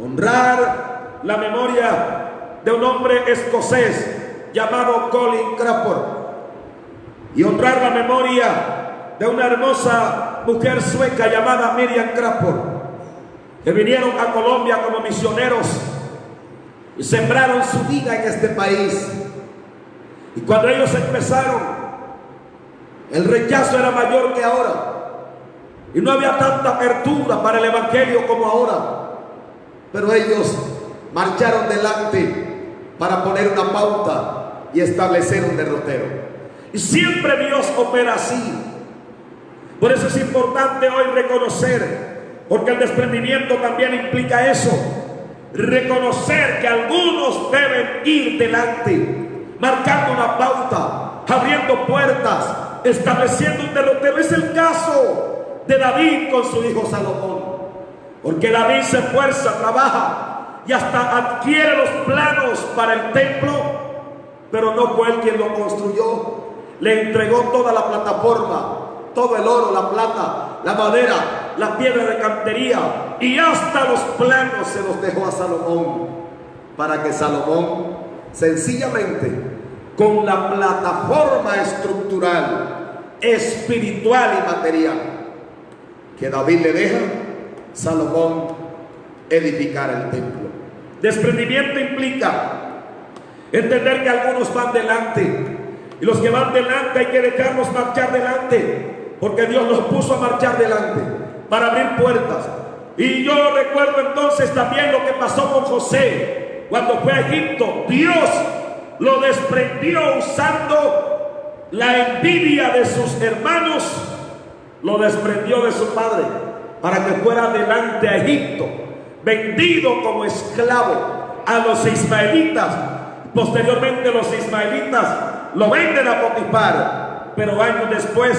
honrar la memoria de un hombre escocés llamado Colin Crawford, y honrar la memoria de una hermosa mujer sueca llamada Miriam Crawford, que vinieron a Colombia como misioneros y sembraron su vida en este país. Y cuando ellos empezaron, el rechazo era mayor que ahora y no había tanta apertura para el evangelio como ahora, pero ellos marcharon delante para poner una pauta y establecer un derrotero. Y siempre Dios opera así. Por eso es importante hoy reconocer, porque el desprendimiento también implica eso, reconocer que algunos deben ir delante, marcando una pauta, abriendo puertas, estableciendo un derrotero. Es el caso de David con su hijo Salomón, porque David se esfuerza, trabaja y hasta adquiere los planos para el templo, pero no fue él quien lo construyó. Le entregó toda la plataforma, todo el oro, la plata, la madera, la piedra de cantería, y hasta los planos se los dejó a Salomón, para que Salomón sencillamente, con la plataforma estructural, espiritual y material que David le deja, Salomón edificar el templo. Desprendimiento implica entender que algunos van delante, y los que van delante hay que dejarlos marchar delante, porque Dios los puso a marchar delante para abrir puertas. Y yo recuerdo entonces también lo que pasó con José cuando fue a Egipto. Dios lo desprendió usando la envidia de sus hermanos, lo desprendió de su padre para que fuera delante a Egipto, vendido como esclavo a los ismaelitas. Posteriormente los ismaelitas lo venden a Potifar, pero años después,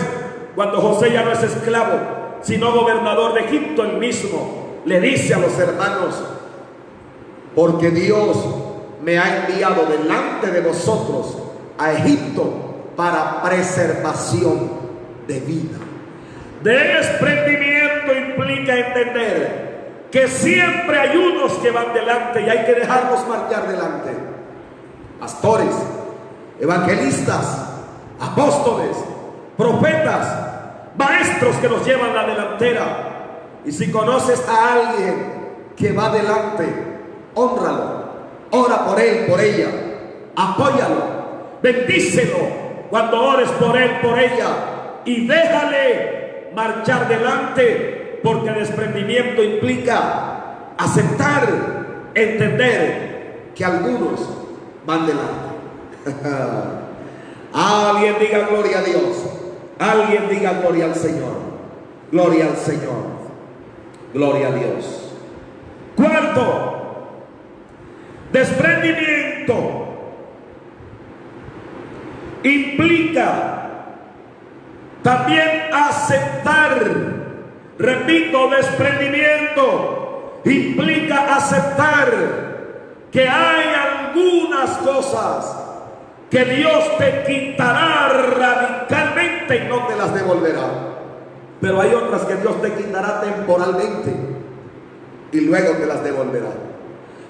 cuando José ya no es esclavo, sino gobernador de Egipto, él mismo le dice a los hermanos: porque Dios me ha enviado delante de vosotros a Egipto para preservación de vida. Desprendimiento implica entender que siempre hay unos que van delante y hay que dejarlos marchar delante. Pastores, evangelistas, apóstoles, profetas, maestros que nos llevan la delantera. Y si conoces a alguien que va delante, hónralo, ora por él, por ella, apóyalo, bendícelo cuando ores por él, por ella, y déjale marchar delante, porque desprendimiento implica aceptar, entender que algunos van delante. Alguien diga gloria a Dios, alguien diga gloria al Señor, gloria al Señor, gloria a Dios. Cuarto, desprendimiento implica También aceptar, repito, desprendimiento implica aceptar que hay algunas cosas que Dios te quitará radicalmente y no te las devolverá. Pero hay otras que Dios te quitará temporalmente y luego te las devolverá.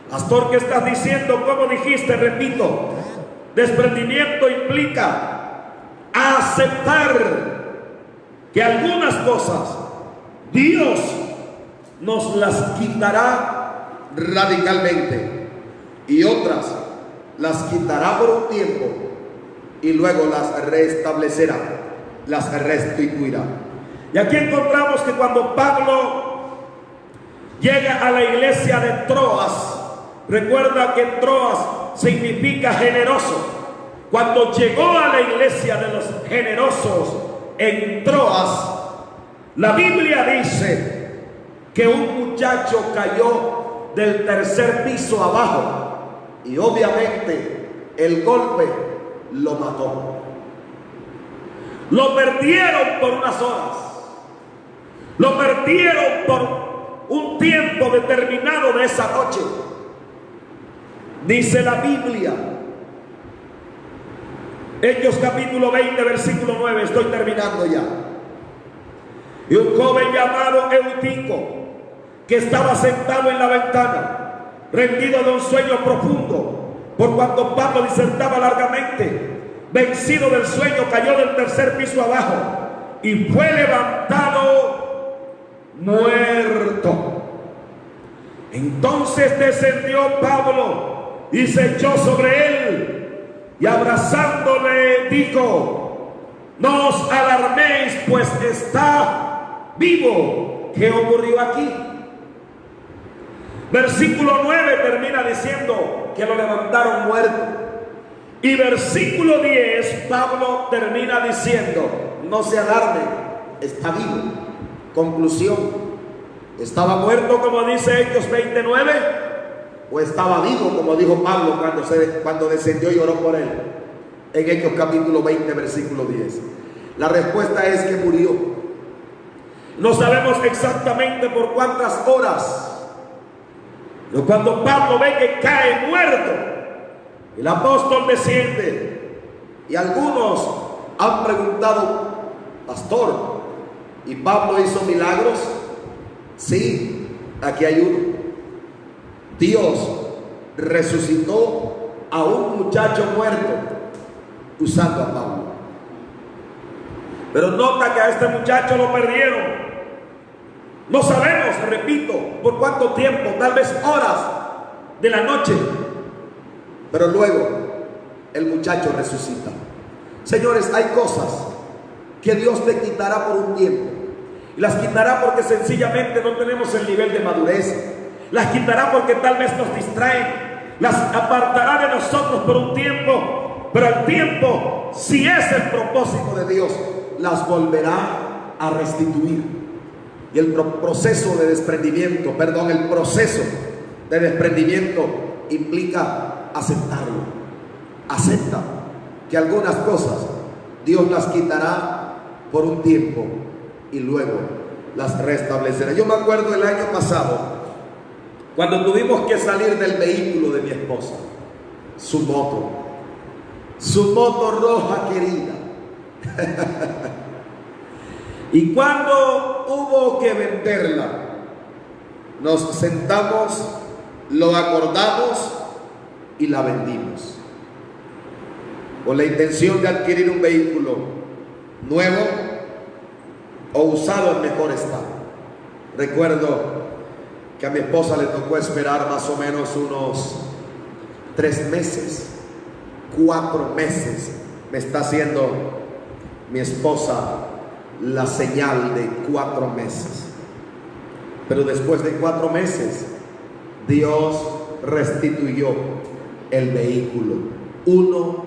Pastor, ¿qué estás diciendo? ¿Cómo dijiste? Repito, desprendimiento implica aceptar que algunas cosas Dios nos las quitará radicalmente y otras las quitará por un tiempo y luego las restablecerá, las restituirá. Y aquí encontramos que cuando Pablo llega a la iglesia de Troas, recuerda que Troas significa generoso. Cuando llegó a la iglesia de los generosos en Troas, la Biblia dice que un muchacho cayó del tercer piso abajo y obviamente el golpe lo mató. Lo perdieron por unas horas, lo perdieron por un tiempo determinado de esa noche. Dice la Biblia, Hechos capítulo 20 versículo 9, estoy terminando ya. Y un joven llamado Eutico, que estaba sentado en la ventana, rendido de un sueño profundo, por cuanto Pablo disertaba largamente, vencido del sueño, cayó del tercer piso abajo y fue levantado muerto. Entonces descendió Pablo y se echó sobre él y abrazándole dijo: no os alarméis, pues está vivo. ¿Qué ocurrió aquí? Versículo 9 termina diciendo que lo levantaron muerto. Y versículo 10, Pablo termina diciendo: no se alarme, está vivo. Conclusión: ¿estaba muerto como dice Hechos 29? ¿O estaba vivo como dijo Pablo cuando descendió y oró por él? En Hechos capítulo 20 versículo 10. La respuesta es que murió. No sabemos exactamente por cuántas horas. Pero cuando Pablo ve que cae muerto, el apóstol desciende. Y algunos han preguntado: pastor, ¿y Pablo hizo milagros? Sí, aquí hay uno. Dios resucitó a un muchacho muerto usando a Pablo. Pero nota que a este muchacho lo perdieron. No sabemos, repito, por cuánto tiempo, tal vez horas de la noche. Pero luego el muchacho resucita. Señores, hay cosas que Dios te quitará por un tiempo. Y las quitará porque sencillamente no tenemos el nivel de madurez. Las quitará porque tal vez nos distraen. Las apartará de nosotros por un tiempo. Pero al tiempo, si es el propósito de Dios, las volverá a restituir. Y el proceso de desprendimiento implica aceptarlo. Acepta que algunas cosas Dios las quitará por un tiempo y luego las restablecerá. Yo me acuerdo el año pasado, cuando tuvimos que salir del vehículo de mi esposa, su moto roja querida. Y cuando hubo que venderla, nos sentamos, lo acordamos y la vendimos, con la intención de adquirir un vehículo nuevo o usado en mejor estado. Recuerdo que a mi esposa le tocó esperar más o menos unos 3 meses, 4 meses. Me está haciendo mi esposa la señal de 4 meses. Pero después de 4 meses, Dios restituyó el vehículo, uno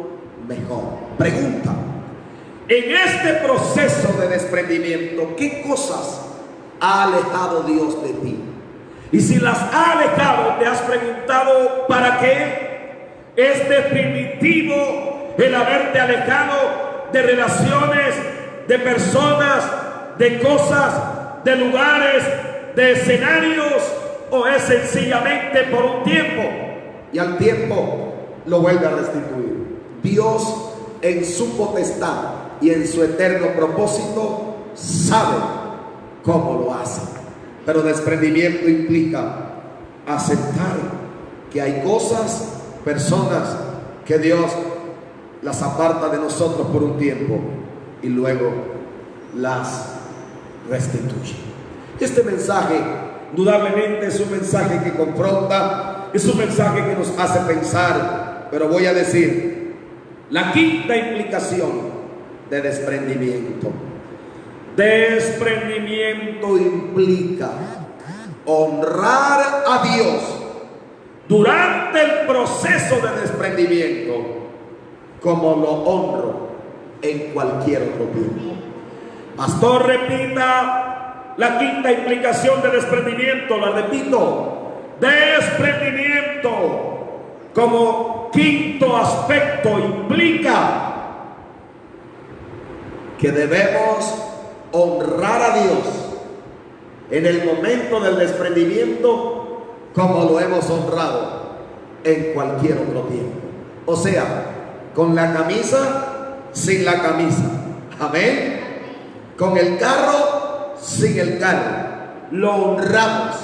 mejor. Pregunta: en este proceso de desprendimiento, ¿qué cosas ha alejado Dios de ti? Y si las ha alejado, te has preguntado ¿para qué? Es definitivo el haberte alejado de relaciones de personas, de cosas, de lugares, de escenarios, o es sencillamente por un tiempo y al tiempo lo vuelve a restituir? Dios, en su potestad y en su eterno propósito, sabe cómo lo hace. Pero desprendimiento implica aceptar que hay cosas, personas que Dios las aparta de nosotros por un tiempo y luego las restituye. Este mensaje indudablemente es un mensaje que confronta, es un mensaje que nos hace pensar, pero voy a decir la quinta implicación de desprendimiento. Desprendimiento implica honrar a Dios durante el proceso de desprendimiento, como lo honro en cualquier otro tiempo. Pastor, repita la quinta implicación de desprendimiento. La repito: desprendimiento como quinto aspecto implica que debemos honrar a Dios en el momento del desprendimiento como lo hemos honrado en cualquier otro tiempo. O sea, con la camisa, sin la camisa. Amén. Con el carro, sin el carro. Lo honramos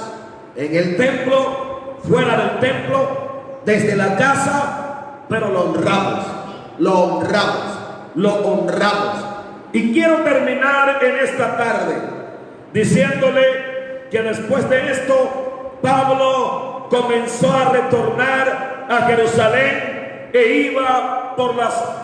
en el templo, fuera del templo, desde la casa, pero lo honramos, lo honramos, lo honramos. Y quiero terminar en esta tarde diciéndole que después de esto, Pablo comenzó a retornar a Jerusalén e iba por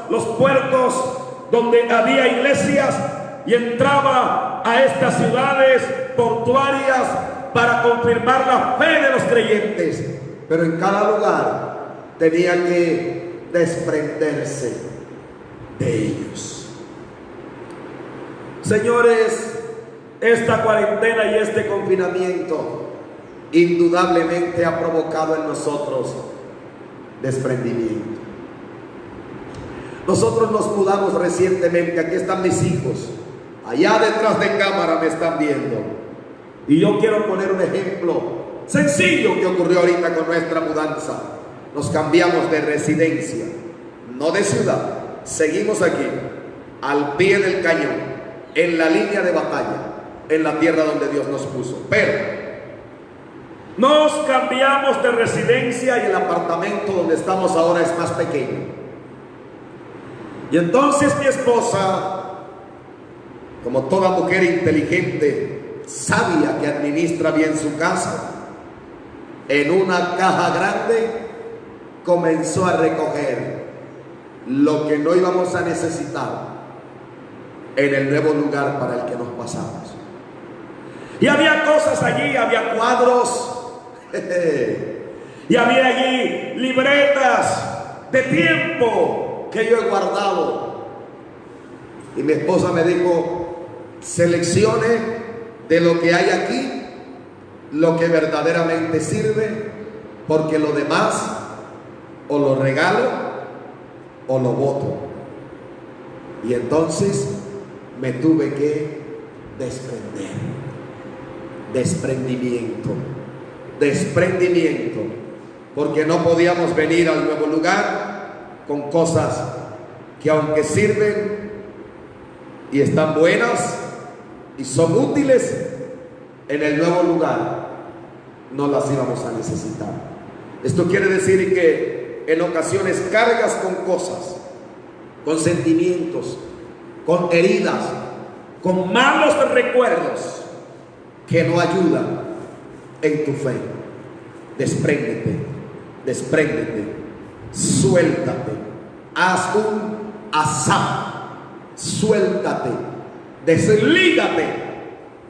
los puertos donde había iglesias y entraba a estas ciudades portuarias para confirmar la fe de los creyentes. Pero en cada lugar tenía que desprenderse de ellos. Señores, esta cuarentena y este confinamiento indudablemente ha provocado en nosotros desprendimiento. Nosotros nos mudamos recientemente, aquí están mis hijos, allá detrás de cámara me están viendo, y yo quiero poner un ejemplo sencillo que ocurrió ahorita con nuestra mudanza. Nos cambiamos de residencia, no de ciudad, seguimos aquí, al pie del cañón, en la línea de batalla, en la tierra donde Dios nos puso. Pero nos cambiamos de residencia y el apartamento donde estamos ahora es más pequeño. Y entonces mi esposa, como toda mujer inteligente, sabia que administra bien su casa, en una caja grande comenzó a recoger lo que no íbamos a necesitar en el nuevo lugar para el que nos pasamos. Y había cosas allí, había cuadros y había allí libretas de tiempo que yo he guardado. Y mi esposa me dijo: seleccione de lo que hay aquí lo que verdaderamente sirve, porque lo demás o lo regalo o lo boto. Y entonces me tuve que desprender. Desprendimiento, porque no podíamos venir al nuevo lugar con cosas que, aunque sirven y están buenas y son útiles, en el nuevo lugar no las íbamos a necesitar. Esto quiere decir que en ocasiones cargas con cosas, con sentimientos, con heridas, con malos recuerdos que no ayudan en tu fe. Despréndete, suéltate, haz un asap, suéltate, deslígate,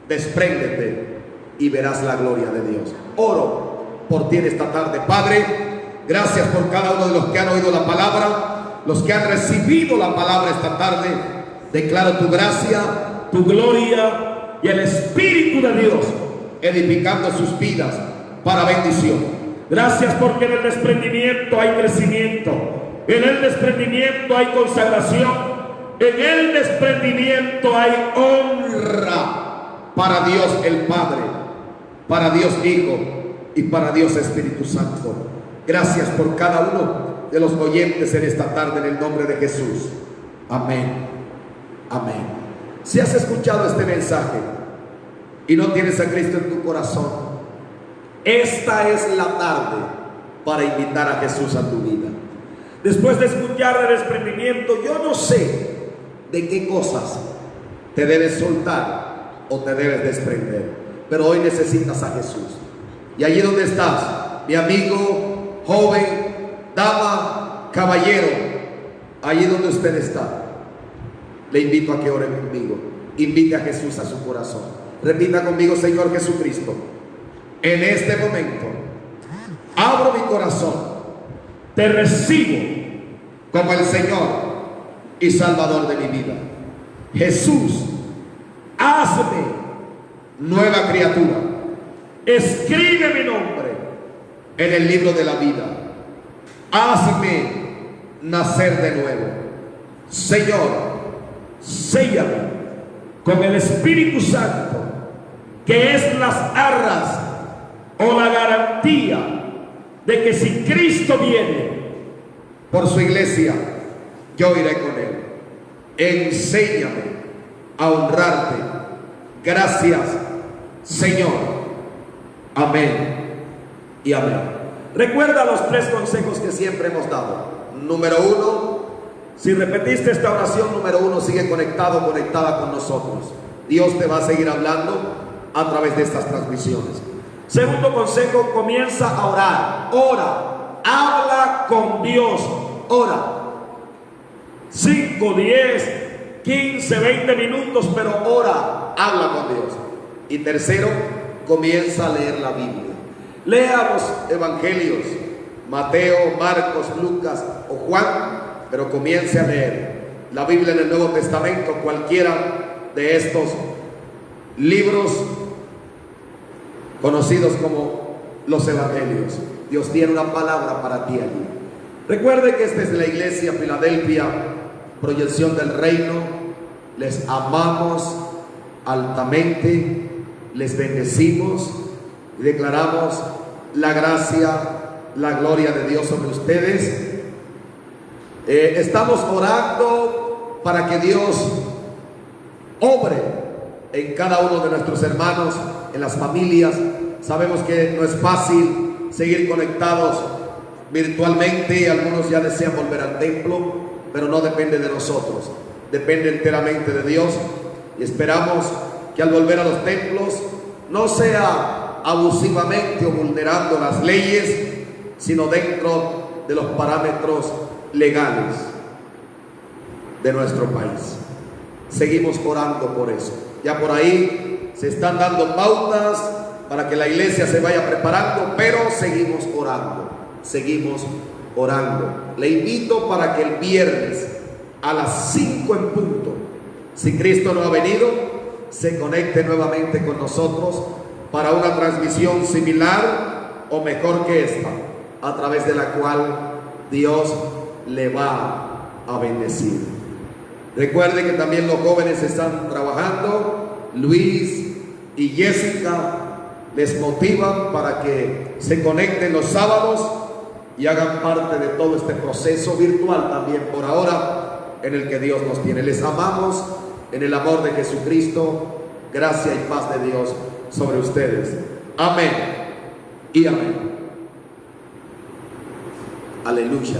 despréndete y verás la gloria de Dios. Oro por ti en esta tarde, Padre. Gracias por cada uno de los que han oído la palabra, los que han recibido la palabra esta tarde. Declaro tu gracia, tu gloria y el Espíritu de Dios edificando sus vidas para bendición. Gracias porque en el desprendimiento hay crecimiento, en el desprendimiento hay consagración, en el desprendimiento hay honra para Dios el Padre, para Dios Hijo y para Dios Espíritu Santo. Gracias por cada uno de los oyentes en esta tarde, en el nombre de Jesús. Amén. Amén. Si has escuchado este mensaje y no tienes a Cristo en tu corazón, esta es la tarde para invitar a Jesús a tu vida. Después de escuchar el desprendimiento, Yo no sé de qué cosas te debes soltar o te debes desprender, pero hoy necesitas a Jesús. Y allí donde estás, mi amigo, joven, dama, caballero, allí donde usted está, le invito a que ore conmigo. Invite a Jesús a su corazón. Repita conmigo: Señor Jesucristo, en este momento abro mi corazón, te recibo como el Señor y Salvador de mi vida. Jesús, hazme nueva criatura. escribe mi nombre En el libro de la vida. Hazme nacer de nuevo. Señor, séllame con el Espíritu Santo, que es las arras o la garantía de que si Cristo viene, por su iglesia, yo iré con él. Enséñame a honrarte. Gracias, Señor. Amén y amén. Recuerda los 3 consejos que siempre hemos dado. Número 1, si repetiste esta oración, número 1, sigue conectado, conectada con nosotros. Dios te va a seguir hablando a través de estas transmisiones. Segundo consejo: comienza a orar. Ora, habla con Dios. Ora. 5, 10, 15, 20 minutos, Pero ora, habla con Dios. Y tercero, comienza a leer la Biblia. Lea los evangelios, Mateo, Marcos, Lucas o Juan, pero comience a leer la Biblia en el Nuevo Testamento, cualquiera de estos libros conocidos como los evangelios. Dios tiene una palabra para ti allí. Recuerde que esta es la iglesia Filadelfia, Proyección del Reino. Les amamos altamente, les bendecimos y declaramos la gracia, la gloria de Dios sobre ustedes. Estamos orando para que Dios obre en cada uno de nuestros hermanos, en las familias. Sabemos que no es fácil seguir conectados virtualmente. Algunos ya desean volver al templo, pero no depende de nosotros, depende enteramente de Dios. Y esperamos que al volver a los templos no sea abusivamente o vulnerando las leyes, sino dentro de los parámetros legales de nuestro país. Seguimos orando por eso. Ya por ahí se están dando pautas para que la iglesia se vaya preparando, pero seguimos orando, seguimos orando. Le invito para que el viernes a las 5 en punto, si Cristo no ha venido, se conecte nuevamente con nosotros para una transmisión similar o mejor que esta, a través de la cual Dios le va a bendecir. Recuerde que también los jóvenes están trabajando. Luis y Jessica les motivan para que se conecten los sábados y hagan parte de todo este proceso virtual también por ahora en el que Dios nos tiene. Les amamos en el amor de Jesucristo. Gracia y paz de Dios sobre ustedes. Amén y amén. Aleluya.